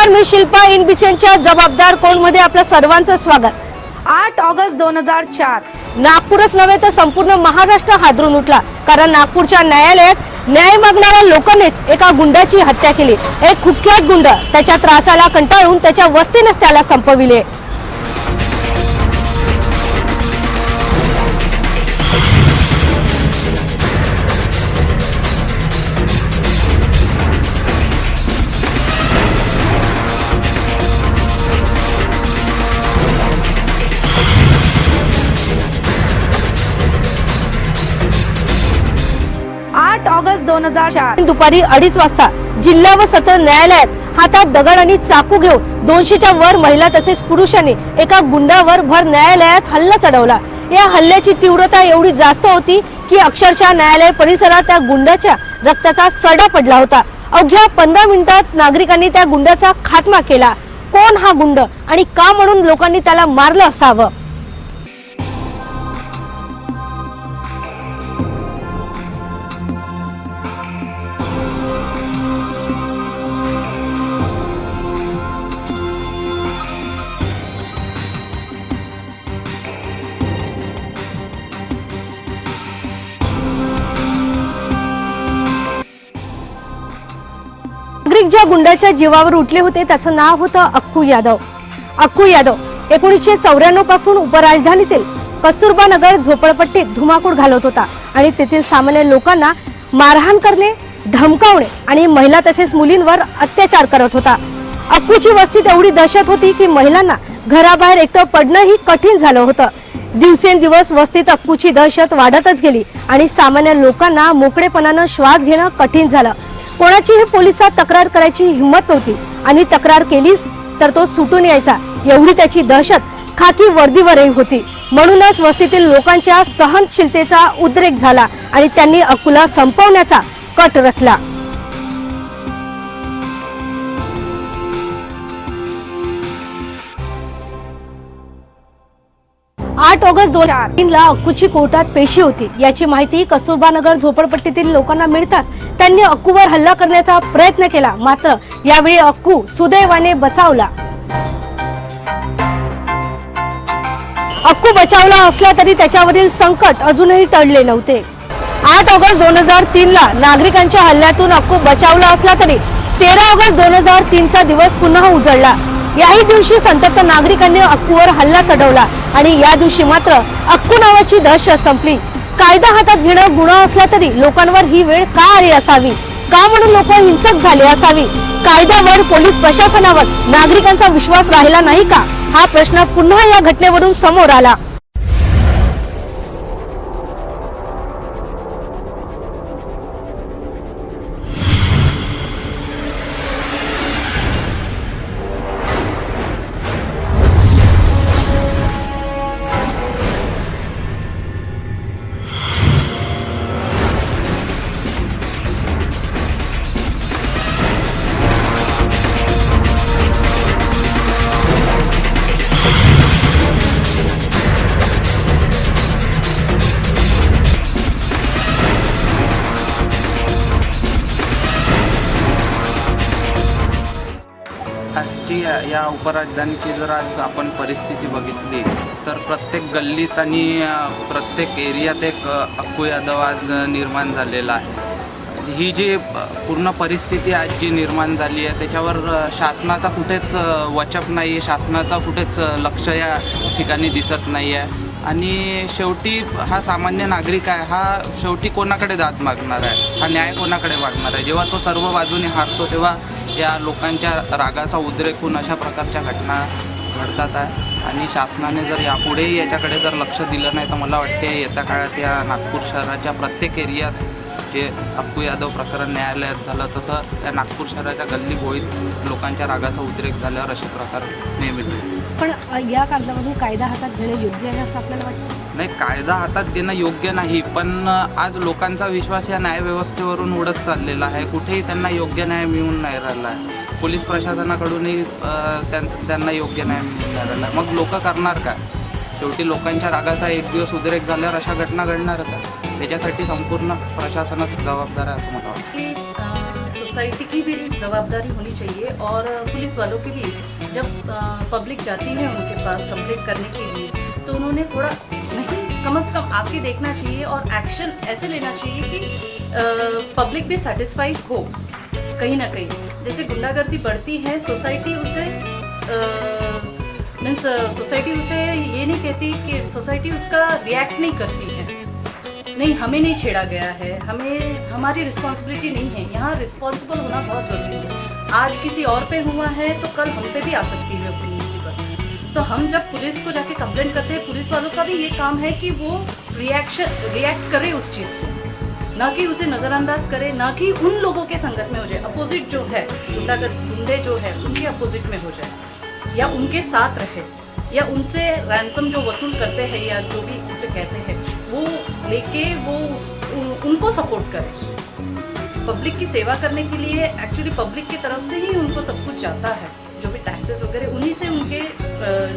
नमस्कार, मी शिल्पा इनबीसीच्या जबाबदार कोण मध्ये आपलं सर्वांचं स्वागत। 8 ऑगस्ट 2004 नागपूरच नव्हे तर संपूर्ण महाराष्ट्र हादरून उठला, कारण नागपूरच्या न्यायालयात न्याय मागणाऱ्या लोकांनीच एका गुंडाची हत्या केली। एक कुख्यात गुंड त्याच्या त्रासाला कंटाळून त्याच्या वस्तीनेच त्याला संपविले। ऑगस्ट 2004 दुपारी 2:30 वाजता जिल्हा व सत्र न्यायालयात हातात दगड आणि चाकू घेऊन 200च्या वर महिला तसेच पुरुषांनी एका गुंडावर भर न्यायालयात हल्ला चढवला। या हल्ल्याची तीव्रता एवढी जास्त होती की अक्षरशः न्यायालय परिसरात त्या गुंडाच्या रक्ताचा सडा पडला होता। अवघ्या 15 मिनिटात नागरिकांनी त्या गुंडाचा खात्मा केला। कोण हा गुंड आणि का म्हणून लोकांनी त्याला मारलं असावं? नागरिक ज्या गुंडाच्या जीवावर उठले होते त्याचं नाव होतं अक्कू यादव। अक्कू यादव 1994 पासून उपराजधानीतील कस्तुरबा नगर झोपडपट्टीत धुमाकूळ घालत होता आणि तेथील सामान्य लोकांना मारहाण करणे, धमकावणे आणि महिला तसेच मुलींवर अत्याचार करत होता। अक्कूची वस्तीत एवढी दहशत होती की महिलांना घराबाहेर एकटं पडणंही कठीण झालं होतं। दिवसेंदिवस वस्तीत अक्कूची दहशत वाढतच गेली आणि सामान्य लोकांना मोकळेपणाने श्वास घेणं कठीण झालं। कोणाचीही पोलिसात तक्रार करायची हिंमत नव्हती आणि तक्रार केलीच तर तो सुटून यायचा, एवढी त्याची दहशत खाकी वर्दीवरही होती। म्हणूनच वस्तीतील लोकांच्या सहनशीलतेचा उद्रेक झाला आणि त्यांनी अक्कूला संपवण्याचा कट रचला। 8 ऑगस्ट 2003 ला अक्कूची कोर्टात पेशी होती। याची माहिती कस्तुरबा नगर झोपडपट्टीतील लोकांना मिळताच त्यांनी अक्कूवर हल्ला करण्याचा प्रयत्न केला, मात्र यावेळी अक्कू सुदैवाने बचावला। अक्कू बचावला असला तरी त्याच्यावरील संकट अजूनही टळले नव्हते। 8 ऑगस्ट 2003 ला नागरिकांच्या हल्ल्यातून अक्कू बचावला असला तरी 13 ऑगस्ट 2003 चा दिवस पुन्हा उजळला। याही दिवशी संतप्त नागरिकांनी अक्कूवर हल्ला चढवला आणि या दिवशी मात्र अक्कू नावाची दहशत संपली। कायदा हातात घेणं गुन्हा असला तरी लोकांवर ही वेळ का आली असावी? का म्हणून लोक हिंसक झाले असावी? कायद्यावर, पोलीस प्रशासनावर नागरिकांचा विश्वास राहिला नाही का? हा प्रश्न पुन्हा या घटनेवरून समोर आला। आजची या उपराजधानीची जर आज आपण परिस्थिती बघितली तर प्रत्येक गल्लीत आणि प्रत्येक एरियात एक अक्कू यादव आज निर्माण झालेला आहे। ही जी पूर्ण परिस्थिती आज जी निर्माण झाली आहे त्याच्यावर शासनाचा कुठेच वचक नाही आहे, शासनाचा कुठेच लक्ष या ठिकाणी दिसत नाही आहे। आणि शेवटी हा सामान्य नागरिक आहे, हा शेवटी कोणाकडे दाद मागणार आहे? हा न्याय कोणाकडे मागणार आहे? जेव्हा तो सर्व बाजूने हारतो तेव्हा या लोकांच्या रागाचा उद्रेक होऊन अशा प्रकारच्या घटना घडतात आहे। आणि शासनाने जर यापुढेही याच्याकडे जर लक्ष दिलं नाही तर मला वाटते येत्या काळात या नागपूर शहराच्या प्रत्येक एरियात जे अक्कू यादव प्रकरण न्यायालयात झालं तसं त्या नागपूर शहराच्या गल्ली बोळीत लोकांच्या रागाचा उद्रेक झाल्यावर असे प्रकार नेहमी घडतात। पण या कागदामधून कायदा हातात घेणं योग्य आहे असं आपल्याला वाटतं? नाही, कायदा हातात घेणं योग्य नाही, पण आज लोकांचा विश्वास या न्यायव्यवस्थेवरून उडत चाललेला आहे। कुठेही त्यांना योग्य न्याय मिळून नाही राहिला आहे। पोलीस प्रशासनाकडूनही त्यांना योग्य न्याय मिळून नाही राहिला। मग लोक करणार काय? शेवटी लोकांच्या रागाचा एक दिवस उद्रेक झाल्यावर अशा घटना घडणारच आहे। त्याच्यासाठी संपूर्ण प्रशासनच जबाबदार आहे असं मला वाटतं। सोसाइटी की भी जवाबदारी होनी चाहिए और पुलिस वालों की भी। जब पब्लिक जाती है उनके पास कंप्लेंट करने के लिए तो उन्होंने थोड़ा नहीं, कम से कम आके देखना चाहिए और एक्शन ऐसे लेना चाहिए कि पब्लिक भी सेटिस्फाइड हो। कहीं ना कहीं जैसे गुंडागर्दी बढ़ती है, सोसाइटी उसे सोसाइटी उसे ये नहीं कहती कि सोसाइटी उसका रिएक्ट नहीं करती है, नहीं हमें नहीं छेड़ा गया है, हमें हमारी रिस्पॉन्सिबिलिटी नहीं है। यहाँ रिस्पॉन्सिबल होना बहुत ज़रूरी है। आज किसी और पे हुआ है तो कल हम पे भी आ सकती है मुसीबत। तो हम जब पुलिस को जाके कंप्लेंट करते हैं, पुलिस वालों का भी ये काम है कि वो रिएक्ट करे उस चीज़ को, ना कि उसे नज़रअंदाज करे, ना कि उन लोगों के संगत में हो जाए, अपोजिट जो है गुंडे जो है उनके अपोजिट में हो जाए या उनके साथ रहे या उनसे रैंसम जो वसूल करते हैं या जो भी उसे कहते हैं वो लेके वो उनको सपोर्ट करे। पब्लिक की सेवा करने के लिए एक्चुअली पब्लिक की तरफ से ही उनको सब कुछ जाता है, जो भी टैक्सेस वगैरह उन्हीं से उनके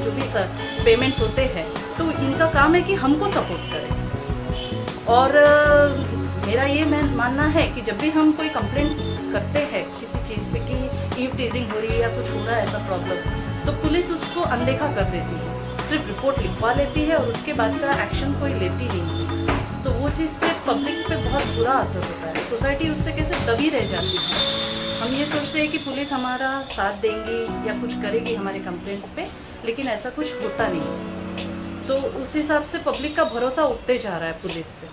जो भी पेमेंट्स होते हैं, तो इनका काम है कि हमको सपोर्ट करें। और मेरा ये मानना है कि जब भी हम कोई कंप्लेंट करते हैं किसी चीज़ पे कि ईव टीजिंग हो रही है या कुछ हो रहा है ऐसा प्रॉब्लम, तो पुलिस उसको अनदेखा कर देती है, सिर्फ रिपोर्ट लिखवा लेती है और उसके बाद का एक्शन कोई लेती नहीं है। तो वो चीज़ से पब्लिक पे बहुत बुरा असर होता है, सोसाइटी उससे कैसे दबी रह जाती है। हम ये सोचते हैं कि पुलिस हमारा साथ देंगी या कुछ करेगी हमारे कंप्लेंट्स पे, लेकिन ऐसा कुछ होता नहीं। तो उस हिसाब से पब्लिक का भरोसा उठते जा रहा है पुलिस से,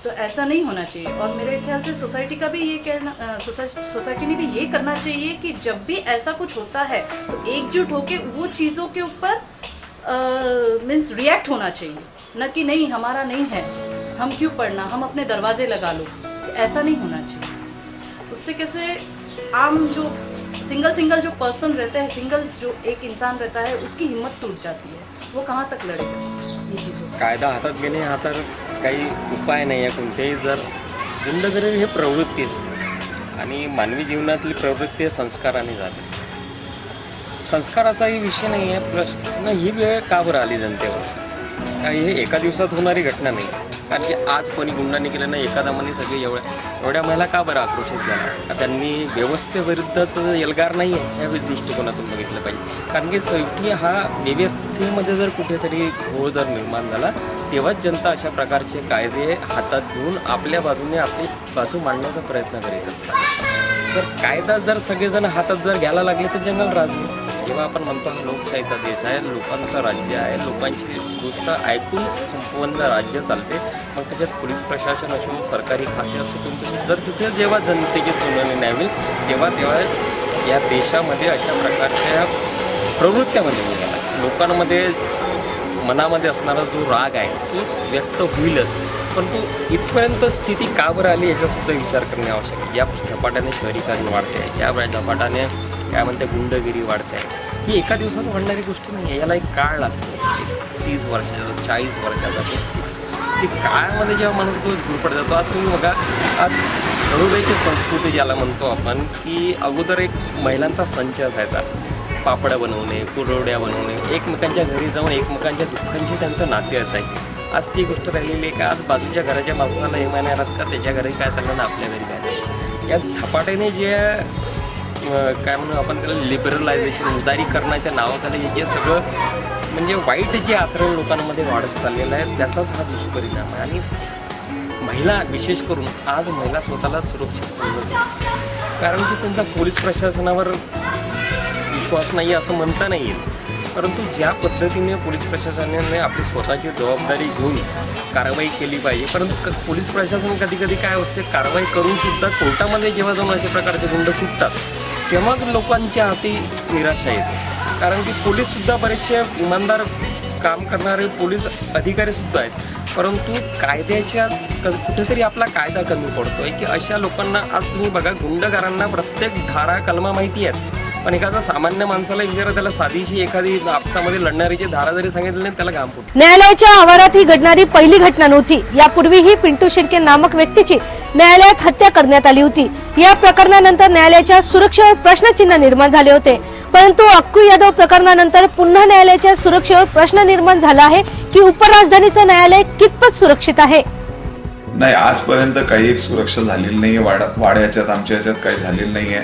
तो ऐसा नहीं होना चाहिए। और मेरे ख्याल से सोसाइटी का भी ये कहना, सोसाइटी ने भी ये करना चाहिए कि जब भी ऐसा कुछ होता है तो एकजुट होके वो चीज़ों के ऊपर मीन्स रिएक्ट होना चाहिए, न कि नहीं हमारा नहीं है, हम क्यों पढ़ना, हम अपने दरवाजे लगा लो। ऐसा नहीं होना चाहिए। उससे कैसे आम जो सिंगल जो पर्सन रहता है, सिंगल जो एक इंसान रहता है, उसकी हिम्मत टूट जाती है, वो कहाँ तक लढेगा ये चीज़ें। कायदा हातात घेणे हा तर काही उपाय नाही आहे कोणतेही. जर गुंडगिरी हे प्रवृत्ती असते आणि मानवी जीवनातली प्रवृत्ती संस्काराने जात असते. संस्काराचाही विषय नाही आहे. प्रश्न ही वेळ का बरं आली जनतेवर? हे एका दिवसात होणारी घटना नाही, कारण की आज कोणी गुंडाने केलं नाही एखादा म्हणे सगळे एवढ्या महिला का बरं आक्रोशित झाला? त्यांनी व्यवस्थेविरुद्धचं एल्गार नाही आहे या दृष्टिकोनातून बघितलं पाहिजे. कारण की शेवटी हा व्यवस्थेमध्ये जर कुठेतरी घोळ जर निर्माण झाला तेव्हाच जनता अशा प्रकारचे कायदे हातात घेऊन आपल्या बाजूने आपली बाजू मांडण्याचा प्रयत्न करीत असतात. जर कायदा जर सगळेजण हातात जर घ्यायला लागले तर जंगल राज होईल. जेव्हा आपण म्हणतो हा लोकशाहीचा देश आहे, लोकांचं राज्य आहे, लोकांची गोष्ट ऐकून संपूर्ण राज्य चालते, मग त्याच्यात पोलीस प्रशासन असो, सरकारी खाते असो, जर तिथे जेव्हा जनतेची सुनावणी नाही होईल तेव्हा या देशामध्ये अशा प्रकारच्या प्रवृत्त्यामध्ये निघाला लोकांमध्ये मनामध्ये असणारा जो राग आहे तो व्यक्त होईलच. परंतु इथपर्यंत स्थिती का बरं आली याचासुद्धा विचार करणे आवश्यक आहे. या झपाट्याने शहरीकरण वाढते आहे, या झपाट्याने काय म्हणते गुंडगिरी वाढते आहे, ही एका दिवसात वाढणारी गोष्ट नाही आहे. याला एक काळ लागतो, 30 वर्षाचा 40 वर्षाचा. ती काळामध्ये जेव्हा माणूस तो धुरपट जातो. आज तुम्ही बघा, आज हळूबाईची संस्कृती ज्याला म्हणतो आपण, की अगोदर एक महिलांचा संच असायचा, पापड्या बनवणे, कुरवड्या बनवणे, एकमेकांच्या घरी जाऊन एकमेकांच्या दुःखांची त्यांचं नाते असायचे. आज ती गोष्ट राहिलेली आहे का? आज बाजूच्या घराच्या माणसाला हे माहिती राहत का त्याच्या घरी काय चाललं ना आपल्या घरी काय. या झपाट्याने जे काय म्हणू आपण त्याला लिबरलायझेशन, उदारीकरणाच्या नावाखाली जे सगळं म्हणजे वाईट जे आचरण लोकांमध्ये वाढत चाललेलं आहे त्याचाच हा दुष्परिणाम आहे. आणि महिला विशेष करून आज महिला स्वतःला सुरक्षित समजत नाही, कारण की त्यांचा पोलीस प्रशासनावर विश्वास नाही असं म्हणता नाही येईल. परंतु ज्या पद्धतीने पोलीस प्रशासनाने आपली स्वतःची जबाबदारी घेऊन कारवाई केली पाहिजे, परंतु पोलीस प्रशासन कधी कधी काय असते, कारवाई करूनसुद्धा कोर्टामध्ये जेव्हा जाऊन अशा प्रकारचे गुंड सुटतात तेव्हा लोकांच्या हाती निराशा येते. कारण की पोलीससुद्धा बरेचसे इमानदार काम करणारे पोलीस अधिकारीसुद्धा आहेत, परंतु कायद्याच्या कुठेतरी आपला कायदा कमी पडतो आहे. की अशा लोकांना आज तुम्ही बघा, गुंडगारांना प्रत्येक धारा कलमा माहिती आहेत, पण एखादा सामान्य माणसाला विचारा त्याला साधीशी एखादी आपसामध्ये लढणारीची धारा जरी सांगितली नाही त्याला घाम फुटतो. न्यायालयाच्या आवारात ही घडणारी पहिली घटना नव्हती. यापूर्वीही पिंटू शिर्के नामक व्यक्तीची न्यायालयात हत्या करण्यात आली होती. या प्रकरणानंतर न्यायालयाच्या सुरक्षेवर प्रश्नचिन्ह निर्माण झाले होते, परंतु अक्कू यादव प्रकरणानंतर पुन्हा न्यायालयाच्या सुरक्षेवर प्रश्न निर्माण झाला आहे की उपराजधानीचं न्यायालय कितपत सुरक्षित आहे. नाही, आजपर्यंत काही एक सुरक्षा झालेली नाहीये. वाड्याच्यात आमच्या याच्यात काही झालेलं नाहीये.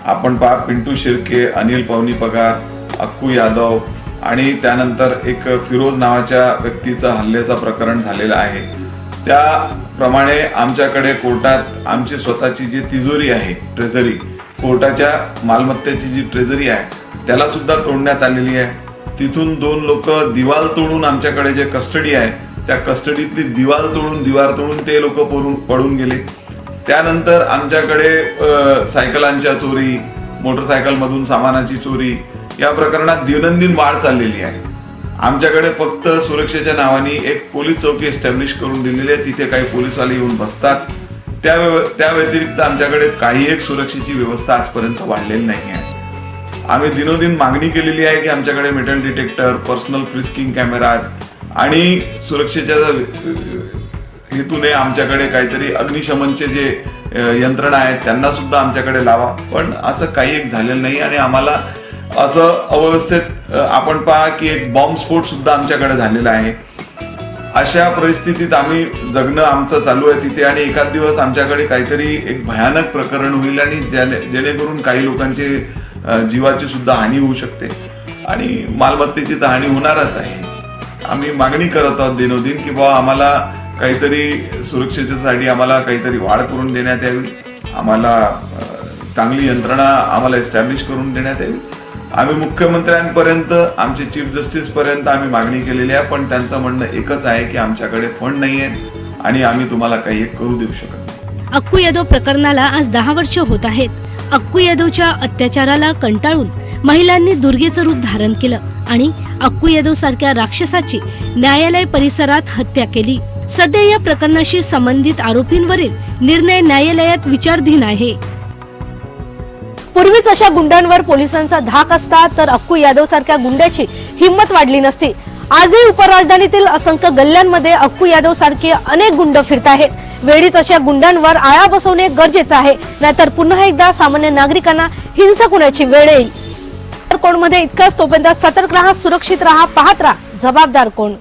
आपण पहा, पिंटू शिर्के, अनिल पवनी पगार, अक्कू यादव आणि त्यानंतर एक फिरोज नावाच्या व्यक्तीचा हल्ल्याचा प्रकरण झालेलं आहे. त्याप्रमाणे आमच्याकडे कोर्टात आमची स्वतःची जी तिजोरी आहे, ट्रेझरी, कोर्टाच्या मालमत्तेची जी ट्रेझरी आहे त्याला सुद्धा तोडण्यात आलेली आहे. तिथून 2 लोक दिवाल तोडून आमच्याकडे जे कस्टडी आहे त्या कस्टडीतली दिवार तोडून ते लोक पळून गेले. त्यानंतर आमच्याकडे सायकलांच्या चोरी, मोटरसायकलमधून सामानाची चोरी, या प्रकरणात दैनंदिन वाढ चाललेली आहे. आमच्याकडे फक्त सुरक्षेच्या नावाने एक पोलीस चौकी एस्टॅब्लिश करून दिलेली आहे. तिथे काही पोलीसवाले येऊन बसतात. त्या व्यतिरिक्त आमच्याकडे काही एक सुरक्षेची व्यवस्था आजपर्यंत वाढलेली नाही आहे. आम्ही दिनोदिन मागणी केलेली आहे की आमच्याकडे metal detector, personal frisking cameras आणि सुरक्षेच्या हेतूने आमच्याकडे काहीतरी अग्निशमनचे जे यंत्रणा आहेत त्यांना सुद्धा आमच्याकडे लावा. पण असं काही एक झालेलं नाही आणि आम्हाला असं अव्यवस्थित आपण पहा की एक बॉम्बस्फोट सुद्धा आमच्याकडे झालेला आहे. अशा परिस्थितीत आम्ही जगणं आमचं चालू आहे तिथे आणि एखाद दिवस आमच्याकडे काहीतरी एक भयानक प्रकरण होईल आणि जेणेकरून काही लोकांचे जीवाची सुद्धा हानी होऊ शकते आणि मालमत्तेची तर हानी होणारच आहे. आम्ही मागणी करत आहोत दिनोदिन की बाबा आम्हाला काहीतरी सुरक्षेसाठी आम्हाला काहीतरी वाढ करून देण्यात यावी, आम्हाला चांगली यंत्रणा आम्हाला एस्टॅब्लिश करून देण्यात यावी. आम्ही मुख्यमंत्र्यांपर्यंत, आमचे चीफ जस्टिस पर्यंत आम्ही मागणी केलेली आहे, पण त्यांचं म्हणणं एकच आहे की आमच्याकडे फंड नाही आहेत आणि आम्ही तुम्हाला काही एक करू देऊ शकत नाही. अक्कू यादव प्रकरणाला आज 10 वर्ष होत आहेत. अक्कू यादवच्या अत्याचाराला कंटाळून महिलांनी दुर्गेचं रूप धारण केलं आणि अक्कू यादव सारख्या राक्षसाची न्यायालय परिसरात हत्या केली. सध्या या प्रकरणाशी संबंधित आरोपींवरील निर्णय न्यायालयात विचाराधीन आहे. पूर्वीच अशा गुंडांवर पोलिसांचा धाक असता तर अक्कू यादव सारख्या गुंड्याची हिंमत वाढली नसती. आजही उपराजधानीतील असंख्य गल्ल्यांमध्ये अक्कू यादव सारखे अनेक गुंड फिरत आहेत. वेळीच अशा गुंडांवर आळा बसवणे गरजेचं आहे, नाहीतर पुन्हा एकदा सामान्य नागरिकांना हिंसक होण्याची वेळ येईल. कोणमध्ये इतकंच. तोपर्यंत सतर्क राहा, सुरक्षित राहा, पाहत राहा जबाबदार कोण.